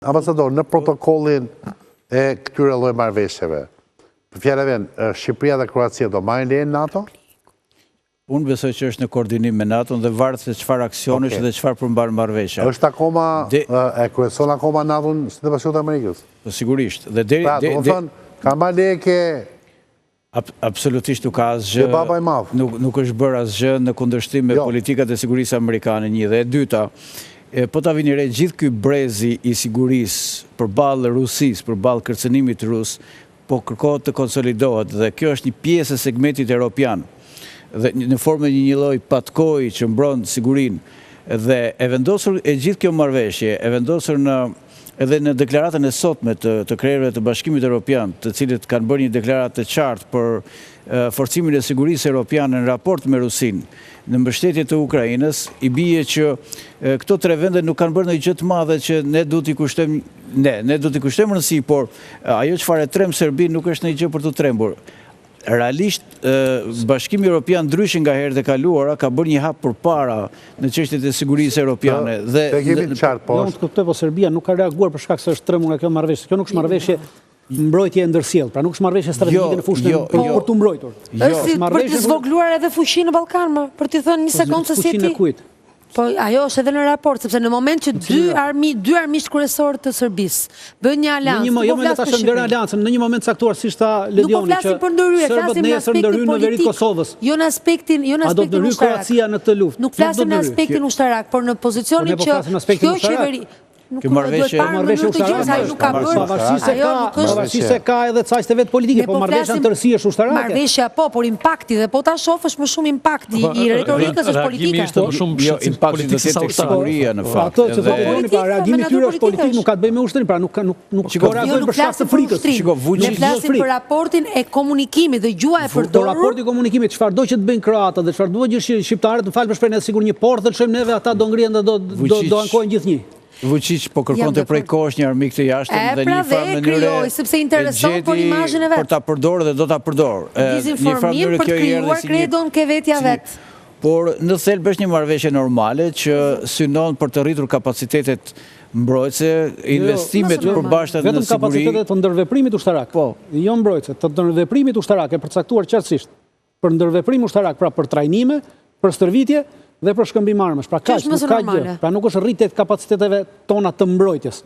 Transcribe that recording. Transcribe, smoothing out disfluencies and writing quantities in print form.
Ambasador, në protokollin e këtyre lloj marrëveshjeve, për fjalë e vend, Shqipëria dhe Kroacia do marrin leje në NATO? Unë besoj që është në koordinim me NATO-n dhe varet se çfarë aksionesh dhe çfarë përmban marrëveshja. Është akoma e kryeson akoma NATO-n si të Bashkuar të Amerikës? Po sigurisht. Dhe deri ka marrë leje ke absolutisht nuk ka asgjë. Baba i madh. Nuk është bërë asgjë në kundërshtim me politikat e sigurisë amerikane, një dhe e dyta. Po ta vini re gjithë ky brezi i sigurisë përballë Rusisë, përballë kërcënimit rus, po kërkohet të konsolidohet dhe kjo është një pjesë e segmentit evropian. Dhe në formë një lloj patkoji që mbron sigurinë dhe e vendosur e gjithë kjo marrëveshje, e vendosur edhe në deklaratën e sotme të krerëve të Bashkimit Evropian, të cilët kanë bërë një deklaratë të qartë për forcimin e sigurisë evropiane në raport me Rusinë, në mbështetje të Ukrainës, i bie që këto tre vende nuk kanë bërë ndonjë gjë të madhe që ne duhet t'i kushtojmë rëndësi, por ajo çfarë trem Serbinë nuk është ndonjë gjë për të trembur. Realisht, Bashkimi Evropian ndryshe nga herët e kaluara ka bërë një hap përpara në çështjet e sigurisë evropiane. Unë të kuptoj, po Serbia nuk ka reaguar për shkak se është trembur nga kjo marrëveshje. Kjo nuk është marrëveshje mbrojtje e ndërsjellë, pra nuk është marrëveshje strategjike në fushën për të mbrojtur. Është për të zvogluar edhe fuqinë në Ballkan, për të thënë një sekondë se si ti. Fuqinë e kujt? Po ajo është edhe në raport, sepse në moment që dy armiqt kryesorë të Serbisë bëjnë një aleancë, jo më ta shëndërojnë aleancën, në një moment caktuar siç tha Ledioni që serbët nesër ndërhyjnë në veri të Kosovës. Jo në aspektin ushtarak. A do të ndërhyjë Kroacia në këtë luftë? Nuk flasim në aspektin ushtarak, por në pozicionin që kjo qeveri Kjo marrëveshje ushtarake pavarësisht se ka edhe çështje vetë politike, po marrëveshja në tërësi është ushtarake. Marrëveshja por impakti dhe po ta shohësh më shumë impakti i retorikës është politike. Impakti do të jetë tek siguria në fakt. Ato që thonë pra reagimi i tyre është politik, nuk ka të bëjë me ushtrim, pra nuk reagojnë për shkak të frikës. Ne flasim për raportin e komunikimit dhe gjuha e përdorur. Po raporti i komunikimit, çfarëdo që të bëjnë kroatët dhe çfarëdo që shqiptarët, më fal për shprehjen, sigur një portë të çojmë neve, ata do ngrihen dhe do ankojnë gjithnjë. Vučić po kërkonte prej kohësh një armik të jashtëm dhe një farë mënyre sepse intereson për imazhin e vet. Për ta përdorur dhe do ta përdor. Një farë mënyrë për të krijuar kredon ke vetja vet. Por në thelb është një marrëveshje normale që synon për të rritur kapacitetet mbrojtëse, investimet përbashkëta në siguri. Vetëm kapacitetet të ndërveprimit ushtarak. Po, jo mbrojtëse, të ndërveprimit ushtarak e përcaktuar qartësisht. Për ndërveprim ushtarak, pra për trajnime, për stërvitje dhe për shkëmbim armësh. Pra kaq, nuk ka gjë. Pra nuk është rritje të kapaciteteve tona të mbrojtjes.